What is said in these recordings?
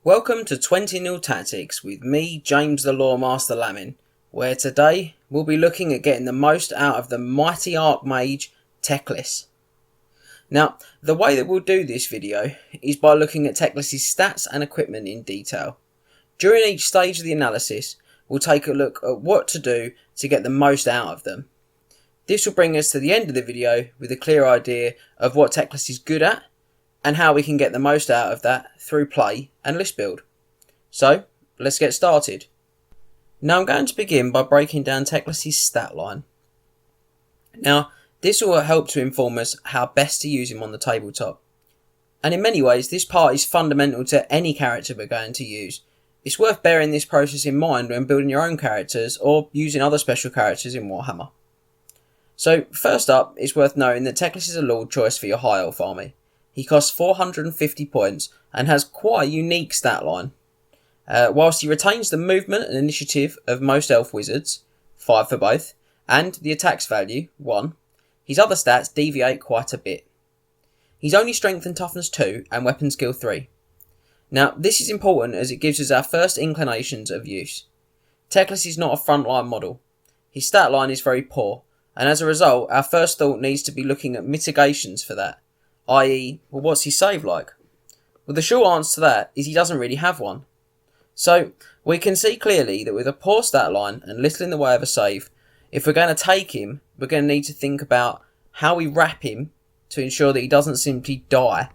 Welcome to 20-0 Tactics with me, James The Loremaster Lamin, where today we'll be looking at getting the most out of the mighty Archmage Teclis. Now, the way that we'll do this video is by looking at Teclis' stats and equipment in detail. During each stage of the analysis, we'll take a look at what to do to get the most out of them. This will bring us to the end of the video with a clear idea of what Teclis is good at and how we can get the most out of that through play and list build. So, let's get started. Now I'm going to begin by breaking down Teclis' stat line. Now, this will help to inform us how best to use him on the tabletop. And in many ways, this part is fundamental to any character we're going to use. It's worth bearing this process in mind when building your own characters or using other special characters in Warhammer. So, first up, it's worth noting that Teclis is a lord choice for your High Elf army. He costs 450 points and has quite a unique stat line. Whilst he retains the movement and initiative of most elf wizards, 5 for both, and the attacks value, 1, his other stats deviate quite a bit. He's only strength and toughness 2 and weapon skill 3. Now, this is important as it gives us our first inclinations of use. Teclis is not a frontline model. His stat line is very poor, and as a result, our first thought needs to be looking at mitigations for that. I.e., well, what's his save like? Well, the short answer to that is he doesn't really have one. So, we can see clearly that with a poor stat line and little in the way of a save, if we're going to take him, we're going to need to think about how we wrap him to ensure that he doesn't simply die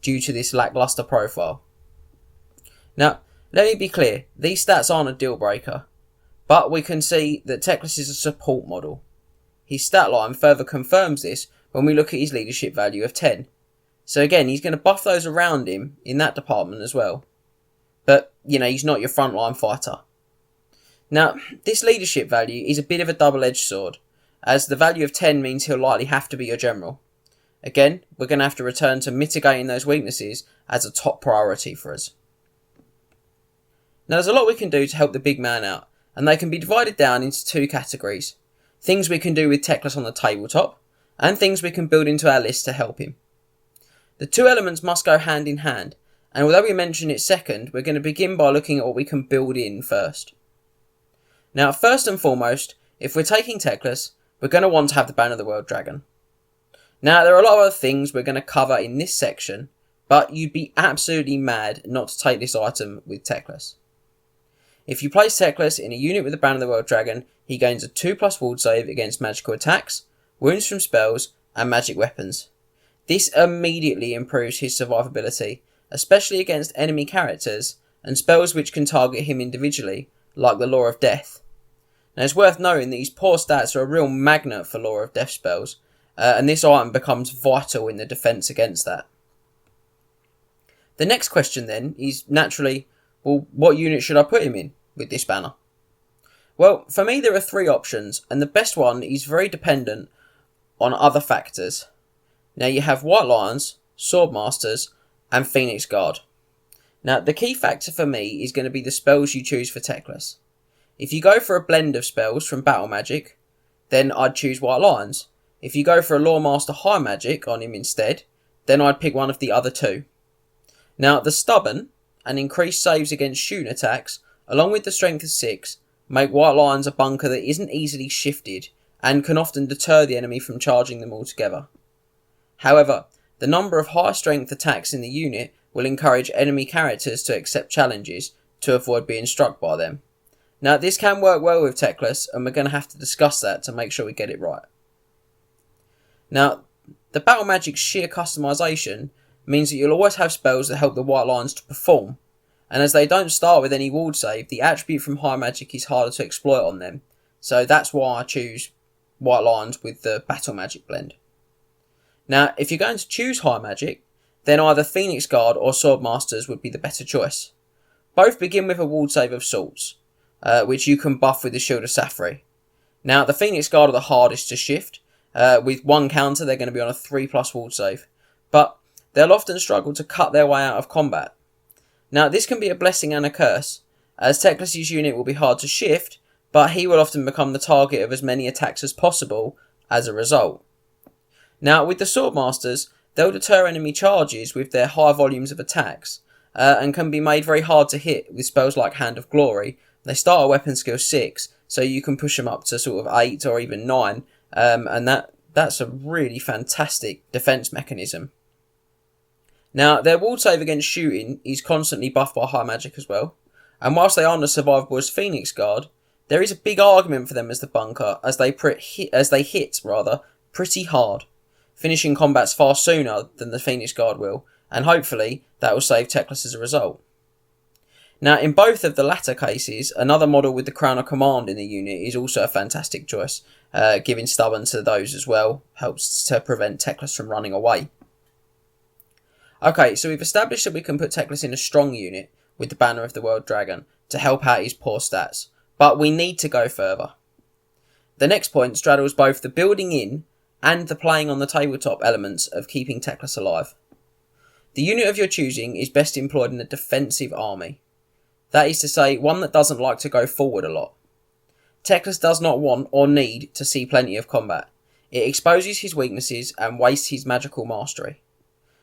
due to this lackluster profile. Now, let me be clear, these stats aren't a deal breaker, but we can see that Teclis is a support model. His stat line further confirms this when we look at his leadership value of 10. So again, he's going to buff those around him in that department as well. But, he's not your frontline fighter. Now, this leadership value is a bit of a double-edged sword, as the value of 10 means he'll likely have to be your general. Again, we're going to have to return to mitigating those weaknesses as a top priority for us. Now, there's a lot we can do to help the big man out, and they can be divided down into two categories. Things we can do with Teclis on the tabletop, and things we can build into our list to help him. The two elements must go hand in hand, and although we mention it second, we're going to begin by looking at what we can build in first. Now, first and foremost, if we're taking Teclis, we're going to want to have the Banner of the World Dragon. Now, there are a lot of other things we're going to cover in this section, but you'd be absolutely mad not to take this item with Teclis. If you place Teclis in a unit with the Banner of the World Dragon, he gains a 2+ ward save against magical attacks, wounds from spells, and magic weapons. This immediately improves his survivability, especially against enemy characters and spells which can target him individually, like the Law of Death. Now, it's worth noting that his poor stats are a real magnet for Law of Death spells, and this item becomes vital in the defence against that. The next question then is naturally, well, what unit should I put him in with this banner? Well, for me there are 3 options, and the best one is very dependent on other factors. Now you have White Lions, Swordmasters, and Phoenix Guard. Now the key factor for me is going to be the spells you choose for Teclis. If you go for a blend of spells from Battle Magic, then I'd choose White Lions. If you go for a Loremaster High Magic on him instead, then I'd pick one of the other 2. Now the Stubborn and increased saves against shooting attacks, along with the strength of 6, make White Lions a bunker that isn't easily shifted and can often deter the enemy from charging them altogether. However, the number of high strength attacks in the unit will encourage enemy characters to accept challenges to avoid being struck by them. Now, this can work well with Teclis, and we're going to have to discuss that to make sure we get it right. Now, the Battle Magic's sheer customization means that you'll always have spells that help the White Lions to perform, and as they don't start with any ward save, the attribute from High Magic is harder to exploit on them, so that's why I choose White Lions with the Battle Magic blend. Now, if you're going to choose High Magic, then either Phoenix Guard or Swordmasters would be the better choice. Both begin with a ward save of sorts, which you can buff with the Shield of Safri. Now, the Phoenix Guard are the hardest to shift. With one counter, they're going to be on a 3+ ward save, but they'll often struggle to cut their way out of combat. Now, this can be a blessing and a curse, as Teclis' unit will be hard to shift, but he will often become the target of as many attacks as possible as a result. Now, with the Swordmasters, they'll deter enemy charges with their high volumes of attacks, and can be made very hard to hit with spells like Hand of Glory. They start at weapon skill 6, so you can push them up to sort of 8 or even 9, and that's a really fantastic defense mechanism. Now, their ward save against shooting is constantly buffed by high magic as well, and whilst they aren't as survivable as Phoenix Guard, there is a big argument for them as the bunker, as they hit pretty hard, finishing combats far sooner than the Phoenix Guard will, and hopefully that will save Teclis as a result. Now, in both of the latter cases, another model with the Crown of Command in the unit is also a fantastic choice. Giving stubborn to those as well helps to prevent Teclis from running away. Okay, so we've established that we can put Teclis in a strong unit with the Banner of the World Dragon to help out his poor stats, but we need to go further. The next point straddles both the building in and the playing on the tabletop elements of keeping Teclis alive. The unit of your choosing is best employed in a defensive army. That is to say, one that doesn't like to go forward a lot. Teclis does not want or need to see plenty of combat. It exposes his weaknesses and wastes his magical mastery.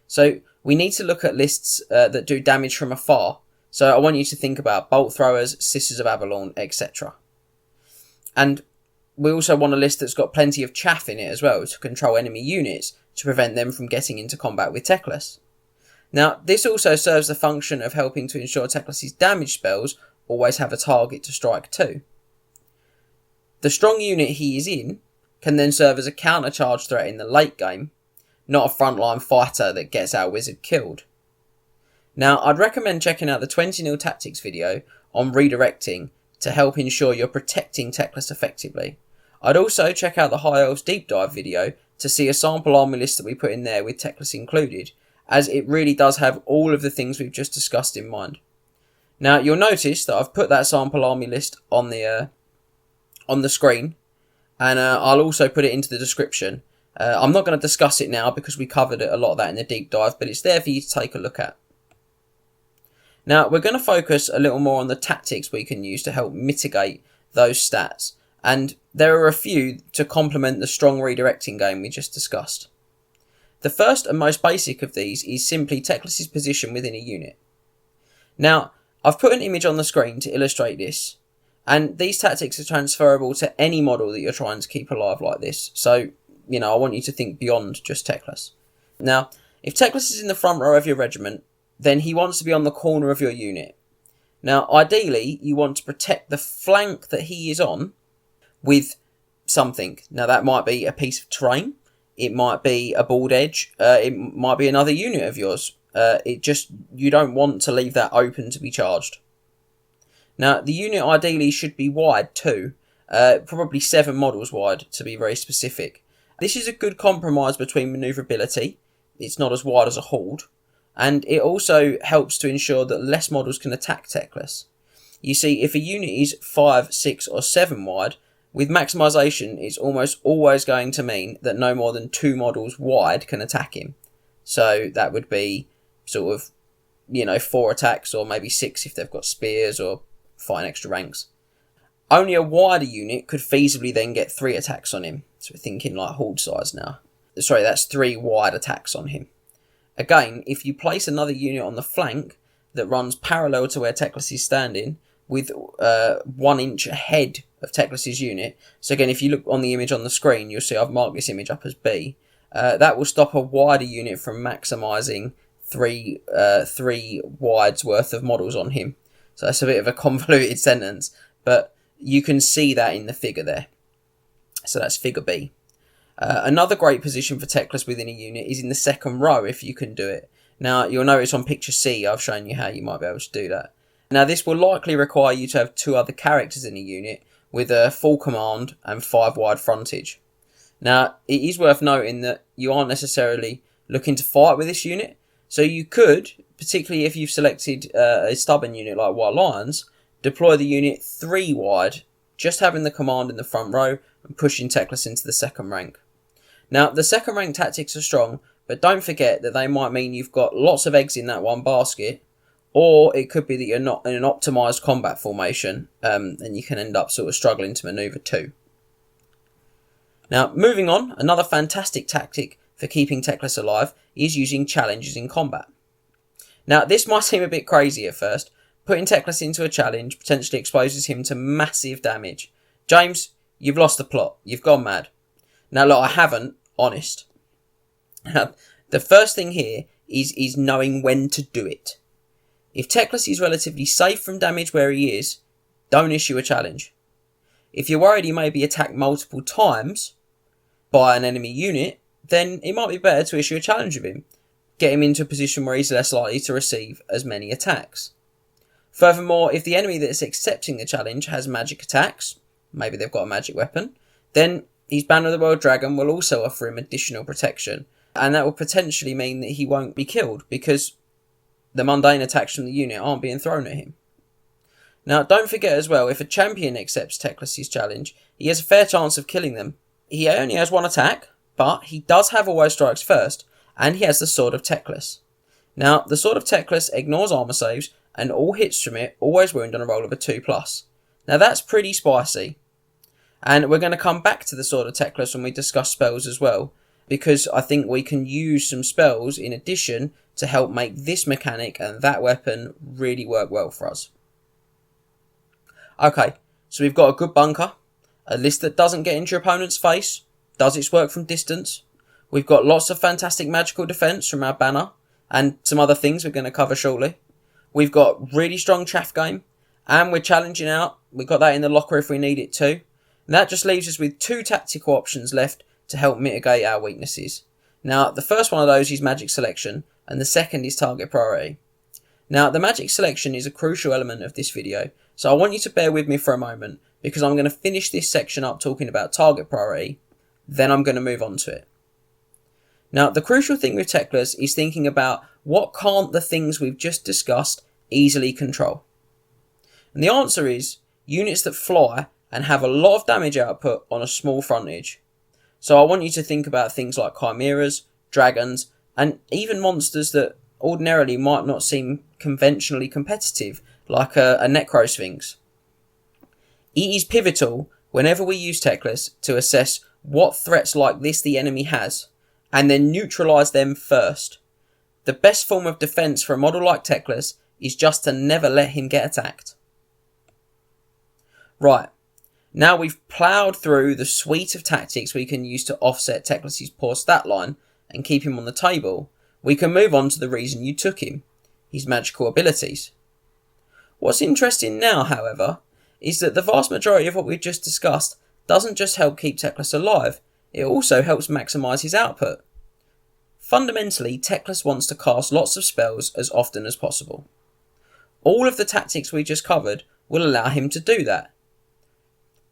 So we need to look at lists that do damage from afar. So I want you to think about Bolt Throwers, Sisters of Avalon, etc. And we also want a list that's got plenty of chaff in it as well to control enemy units to prevent them from getting into combat with Teclis. Now, this also serves the function of helping to ensure Teclis' damage spells always have a target to strike to. The strong unit he is in can then serve as a counter-charge threat in the late game, not a frontline fighter that gets our wizard killed. Now, I'd recommend checking out the 20-0 tactics video on redirecting to help ensure you're protecting Teclis effectively. I'd also check out the High Elves deep dive video to see a sample army list that we put in there with Teclis included, as it really does have all of the things we've just discussed in mind. Now, you'll notice that I've put that sample army list on the screen, and I'll also put it into the description. I'm not going to discuss it now because we covered a lot of that in the deep dive, but it's there for you to take a look at. Now, we're going to focus a little more on the tactics we can use to help mitigate those stats, and there are a few to complement the strong redirecting game we just discussed. The first and most basic of these is simply Teclis' position within a unit. Now, I've put an image on the screen to illustrate this, and these tactics are transferable to any model that you're trying to keep alive like this, so, I want you to think beyond just Teclis. Now, if Teclis is in the front row of your regiment, then he wants to be on the corner of your unit. Now, ideally, you want to protect the flank that he is on with something. Now, that might be a piece of terrain, it might be a board edge, it might be another unit of yours. You don't want to leave that open to be charged. Now, the unit ideally should be wide too, probably 7 models wide to be very specific. This is a good compromise between manoeuvrability, it's not as wide as a horde, and it also helps to ensure that less models can attack Teclis. You see, if a unit is 5, 6 or 7 wide, with maximisation it's almost always going to mean that no more than 2 models wide can attack him. So that would be sort of, 4 attacks, or maybe 6 if they've got spears or fighting extra ranks. Only a wider unit could feasibly then get 3 attacks on him. So we're thinking like horde size now. Sorry, that's 3 wide attacks on him. Again, if you place another unit on the flank that runs parallel to where Teclis is standing, with 1 inch ahead of Teclis' unit, so again, if you look on the image on the screen, you'll see I've marked this image up as B, that will stop a wider unit from maximising 3 wides worth of models on him. So that's a bit of a convoluted sentence, but you can see that in the figure there. So that's figure B. Another great position for Teclis within a unit is in the second row if you can do it. Now, you'll notice on picture C I've shown you how you might be able to do that. Now, this will likely require you to have 2 other characters in a unit with a full command and 5 wide frontage. Now, it is worth noting that you aren't necessarily looking to fight with this unit, so you could, particularly if you've selected a stubborn unit like White Lions, deploy the unit 3 wide, just having the command in the front row and pushing Teclis into the second rank. Now, the second rank tactics are strong, but don't forget that they might mean you've got lots of eggs in that one basket, or it could be that you're not in an optimised combat formation, and you can end up sort of struggling to manoeuvre too. Now, moving on, another fantastic tactic for keeping Teclis alive is using challenges in combat. Now, this might seem a bit crazy at first. Putting Teclis into a challenge potentially exposes him to massive damage. James, you've lost the plot. You've gone mad. Now, look, I haven't. Honest. The first thing here is knowing when to do it. If Teclis is relatively safe from damage where he is, don't issue a challenge. If you're worried he may be attacked multiple times by an enemy unit, then it might be better to issue a challenge with him. Get him into a position where he's less likely to receive as many attacks. Furthermore, if the enemy that's accepting the challenge has magic attacks, maybe they've got a magic weapon, then his Banner of the World Dragon will also offer him additional protection, and that will potentially mean that he won't be killed because the mundane attacks from the unit aren't being thrown at him. Now, don't forget as well, if a champion accepts Teclis' challenge, he has a fair chance of killing them. He only has one attack, but he does have Always Strikes First, and he has the Sword of Teclis. Now, the Sword of Teclis ignores armour saves, and all hits from it always wound on a roll of a 2+. Now, that's pretty spicy. And we're going to come back to the Sword of Teclis when we discuss spells as well, because I think we can use some spells in addition to help make this mechanic and that weapon really work well for us. Okay, so we've got a good bunker, a list that doesn't get into your opponent's face, does its work from distance. We've got lots of fantastic magical defence from our banner, and some other things we're going to cover shortly. We've got really strong chaff game, and we're challenging out. We've got that in the locker if we need it too. And that just leaves us with 2 tactical options left to help mitigate our weaknesses. Now, the first one of those is magic selection, and the second is target priority. Now, the magic selection is a crucial element of this video, so I want you to bear with me for a moment, because I'm going to finish this section up talking about target priority, then I'm going to move on to it. Now, the crucial thing with Teclis is thinking about what can't the things we've just discussed easily control. And the answer is units that fly and have a lot of damage output on a small frontage. So I want you to think about things like chimeras, dragons, and even monsters that ordinarily might not seem conventionally competitive, like a Necrosphinx. It is pivotal whenever we use Teclis to assess what threats like this the enemy has, and then neutralise them first. The best form of defence for a model like Teclis is just to never let him get attacked. Right, now we've ploughed through the suite of tactics we can use to offset Teclis' poor stat line and keep him on the table, we can move on to the reason you took him, his magical abilities. What's interesting now, however, is that the vast majority of what we've just discussed doesn't just help keep Teclis alive, it also helps maximise his output. Fundamentally, Teclis wants to cast lots of spells as often as possible. All of the tactics we just covered will allow him to do that.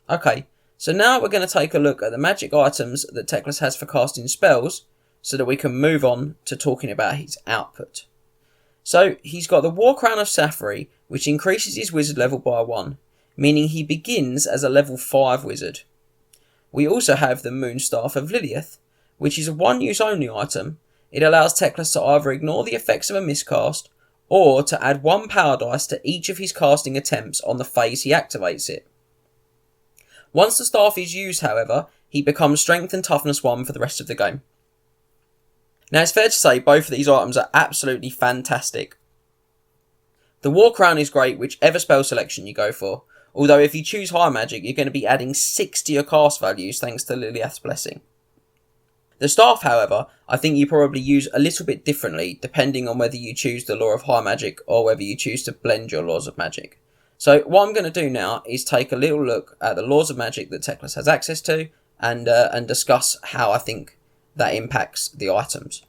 Okay, so now we're going to take a look at the magic items that Teclis has for casting spells, so that we can move on to talking about his output. So, he's got the War Crown of Sapphire, which increases his wizard level by 1, meaning he begins as a level 5 wizard. We also have the Moonstaff of Lilith, which is a one-use only item. It allows Teclis to either ignore the effects of a miscast, or to add 1 power dice to each of his casting attempts on the phase he activates it. Once the staff is used, however, he becomes Strength and Toughness 1 for the rest of the game. Now, it's fair to say both of these items are absolutely fantastic. The War Crown is great whichever spell selection you go for, although if you choose High Magic, you're going to be adding 6 to your cast values thanks to Lilith's Blessing. The Staff, however, I think you probably use a little bit differently depending on whether you choose the Law of High Magic or whether you choose to blend your Laws of Magic. So what I'm going to do now is take a little look at the Laws of Magic that Teclis has access to and discuss how I think that impacts the items.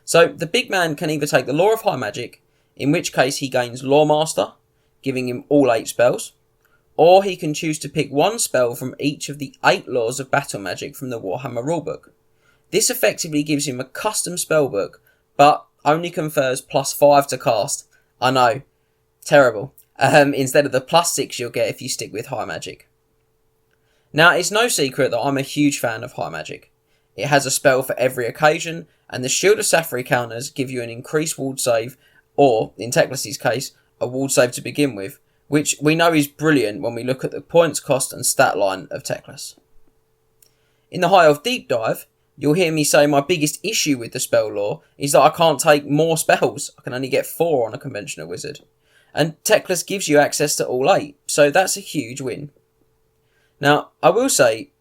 So the big man can either take the Law of High Magic, in which case he gains Loremaster, giving him all 8 spells, or he can choose to pick 1 spell from each of the 8 laws of battle magic from the Warhammer rulebook. This effectively gives him a custom spellbook, but only confers +5 to cast. I know, terrible. Instead of the +6 you'll get if you stick with High Magic. Now, it's no secret that I'm a huge fan of High Magic. It has a spell for every occasion, and the Shield of Sapphire counters give you an increased ward save, or, in Teclis' case, a ward save to begin with, which we know is brilliant when we look at the points cost and stat line of Teclis. In the High Elf Deep Dive, you'll hear me say my biggest issue with the spell lore is that I can't take more spells. I can only get 4 on a conventional wizard. And Teclis gives you access to all 8, so that's a huge win. Now, I will say,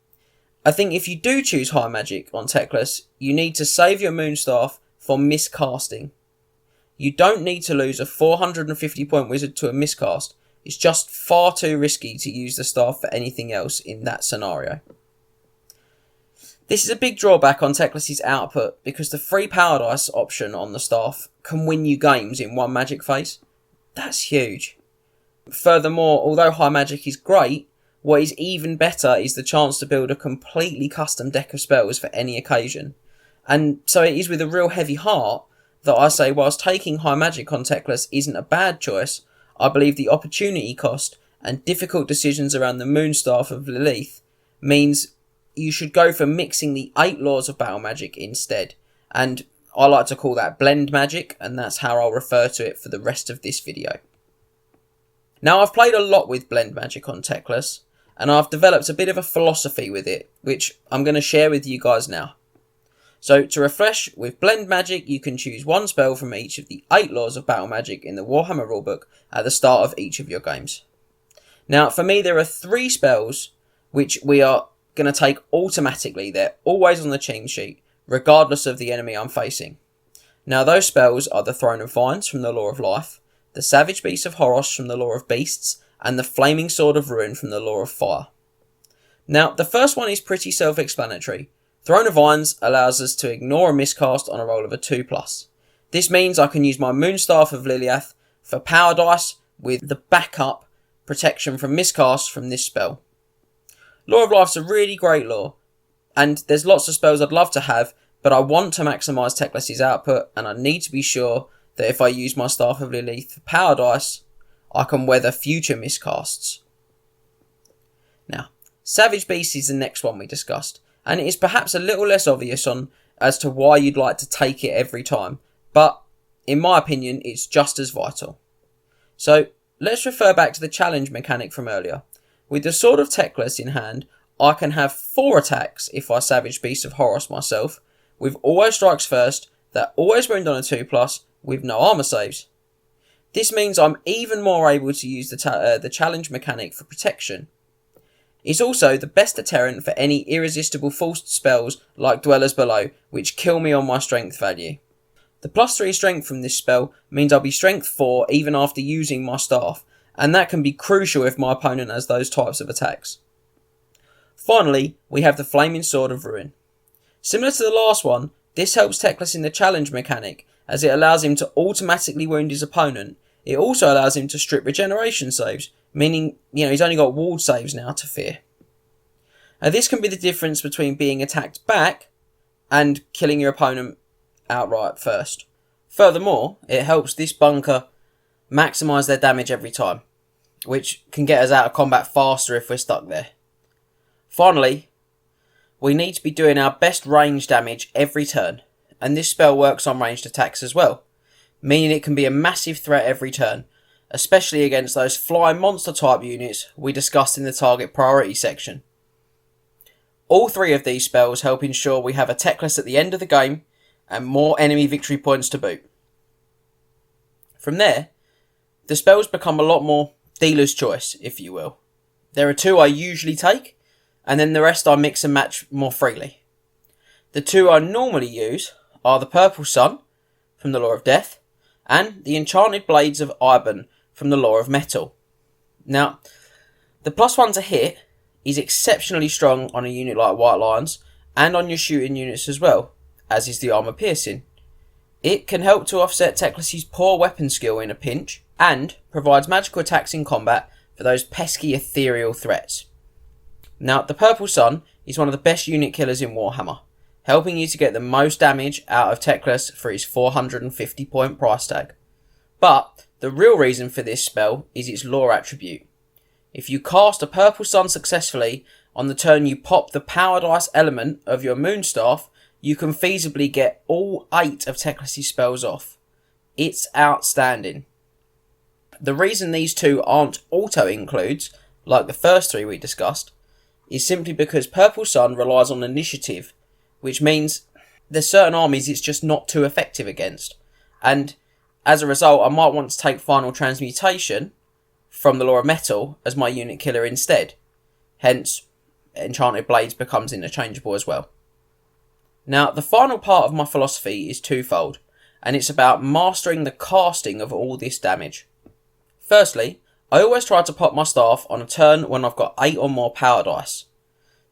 I think if you do choose high magic on Teclis, you need to save your Moonstaff for miscasting. You don't need to lose a 450 point wizard to a miscast. It's just far too risky to use the staff for anything else in that scenario. This is a big drawback on Teclis' output because the free power dice option on the staff can win you games in one magic phase. That's huge. Furthermore, although high magic is great, what is even better is the chance to build a completely custom deck of spells for any occasion. And so it is with a real heavy heart that I say whilst taking high magic on Teclis isn't a bad choice, I believe the opportunity cost and difficult decisions around the Moonstaff of Lilith means you should go for mixing the 8 laws of battle magic instead. And I like to call that blend magic, and that's how I'll refer to it for the rest of this video. Now, I've played a lot with blend magic on Teclis, and I've developed a bit of a philosophy with it, which I'm going to share with you guys now. So, to refresh, with blend magic, you can choose one spell from each of the 8 laws of battle magic in the Warhammer rulebook at the start of each of your games. Now, for me, there are 3 spells which we are going to take automatically. They're always on the team sheet, regardless of the enemy I'm facing. Now, those spells are the Throne of Vines from the Lore of Life, the Savage Beast of Horus from the Lore of Beasts, and the Flaming Sword of Ruin from the Lore of Fire. Now, the first one is pretty self-explanatory. Throne of Vines allows us to ignore a miscast on a roll of a 2+. This means I can use my Moonstaff of Liliath for power dice with the backup protection from miscasts from this spell. Lore of Life's a really great lore, and there's lots of spells I'd love to have, but I want to maximise Teclis' output, and I need to be sure that if I use my Staff of Lilith for power dice, I can weather future miscasts. Now, Savage Beast is the next one we discussed, and it is perhaps a little less obvious as to why you'd like to take it every time, but in my opinion, it's just as vital. So, let's refer back to the challenge mechanic from earlier. With the Sword of Teclis in hand, I can have 4 attacks if I Savage Beast of Horus myself, with always strikes first, that always wound on a 2+, with no armour saves. This means I'm even more able to use the challenge mechanic for protection. It's also the best deterrent for any irresistible forced spells like Dwellers Below, which kill me on my strength value. The +3 strength from this spell means I'll be strength 4 even after using my staff, and that can be crucial if my opponent has those types of attacks. Finally, we have the Flaming Sword of Ruin. Similar to the last one, this helps Teclis in the challenge mechanic, as it allows him to automatically wound his opponent. It also allows him to strip regeneration saves, meaning, he's only got ward saves now to fear. Now, this can be the difference between being attacked back and killing your opponent outright first. Furthermore, it helps this bunker maximise their damage every time, which can get us out of combat faster if we're stuck there. Finally, we need to be doing our best range damage every turn, and this spell works on ranged attacks as well, meaning it can be a massive threat every turn, especially against those flying monster type units we discussed in the target priority section. All 3 of these spells help ensure we have a Teclis at the end of the game, and more enemy victory points to boot. From there, the spells become a lot more dealer's choice, if you will. There are 2 I usually take, and then the rest I mix and match more freely. The 2 I normally use are the Purple Sun from the Lore of Death, and the Enchanted Blades of Iban from the Lore of Metal. Now, the +1 to hit is exceptionally strong on a unit like White Lions, and on your shooting units as well, as is the Armour Piercing. It can help to offset Teclis' poor weapon skill in a pinch, and provides magical attacks in combat for those pesky ethereal threats. Now, the Purple Sun is one of the best unit killers in Warhammer, helping you to get the most damage out of Teclis for his 450 point price tag. But the real reason for this spell is its lore attribute. If you cast a Purple Sun successfully on the turn you pop the power dice element of your Moonstaff, you can feasibly get all 8 of Teclis' spells off. It's outstanding. The reason these 2 aren't auto-includes, like the first 3 we discussed, is simply because Purple Sun relies on initiative, which means there's certain armies it's just not too effective against. And as a result, I might want to take Final Transmutation from the Law of Metal as my unit killer instead. Hence, Enchanted Blades becomes interchangeable as well. Now, the final part of my philosophy is twofold, and it's about mastering the casting of all this damage. Firstly, I always try to pop my staff on a turn when I've got 8 or more power dice.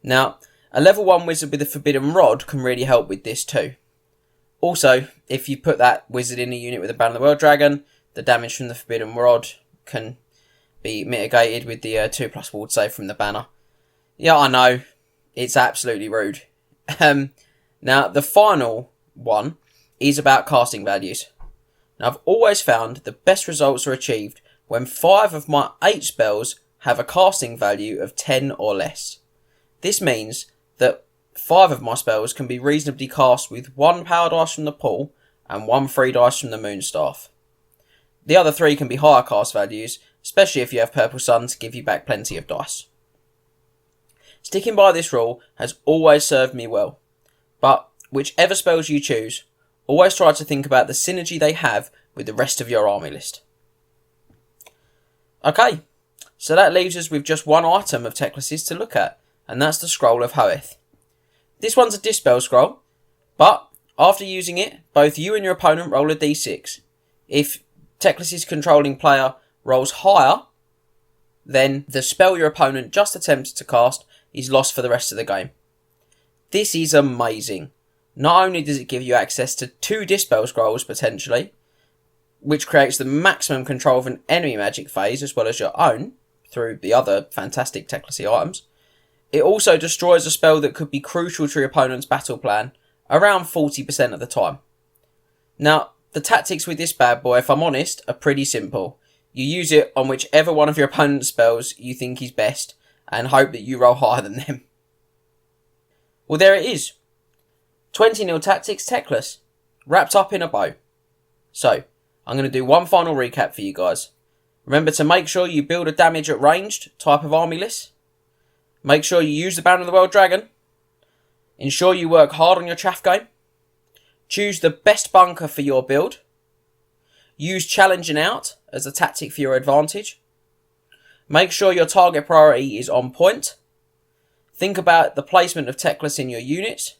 Now, a level 1 wizard with a Forbidden Rod can really help with this too. Also, if you put that wizard in a unit with a Banner of the World Dragon, the damage from the Forbidden Rod can be mitigated with the 2+ ward save from the banner. Yeah, I know, it's absolutely rude. Now, the final one is about casting values. Now, I've always found the best results are achieved when 5 of my 8 spells have a casting value of 10 or less. This means that 5 of my spells can be reasonably cast with 1 power dice from the pool and 1 free dice from the Moonstaff. The other 3 can be higher cast values, especially if you have Purple Sun to give you back plenty of dice. Sticking by this rule has always served me well, but whichever spells you choose, always try to think about the synergy they have with the rest of your army list. Okay, so that leaves us with just one item of Teclis to look at, and that's the Scroll of Hoeth. This one's a Dispel Scroll, but after using it, both you and your opponent roll a d6. If Teclis' controlling player rolls higher, then the spell your opponent just attempted to cast is lost for the rest of the game. This is amazing. Not only does it give you access to 2 Dispel Scrolls potentially, which creates the maximum control of an enemy magic phase as well as your own through the other fantastic Teclis items, it also destroys a spell that could be crucial to your opponent's battle plan around 40% of the time. Now, the tactics with this bad boy, if I'm honest, are pretty simple. You use it on whichever one of your opponent's spells you think is best and hope that you roll higher than them. Well, there it is. 20-0 Tactics Teclis, wrapped up in a bow. So, I'm going to do one final recap for you guys. Remember to make sure you build a damage at ranged type of army list. Make sure you use the Banner of the World Dragon. Ensure you work hard on your chaff game. Choose the best bunker for your build. Use challenging out as a tactic for your advantage. Make sure your target priority is on point. Think about the placement of Teclis in your units.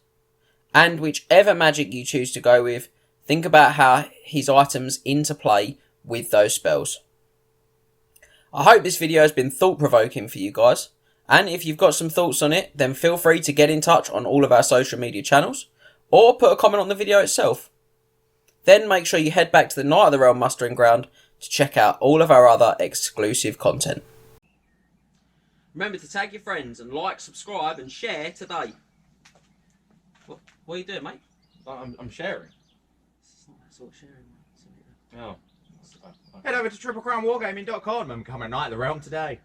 And whichever magic you choose to go with, think about how his items interplay with those spells. I hope this video has been thought-provoking for you guys. And if you've got some thoughts on it, then feel free to get in touch on all of our social media channels, or put a comment on the video itself. Then make sure you head back to the Night of the Realm mustering ground to check out all of our other exclusive content. Remember to tag your friends and like, subscribe and share today. What are you doing, mate? I'm sharing. It's not that sort of sharing, mate. Oh. Head over to triplecrownwargaming.com and come at Night of the Realm today.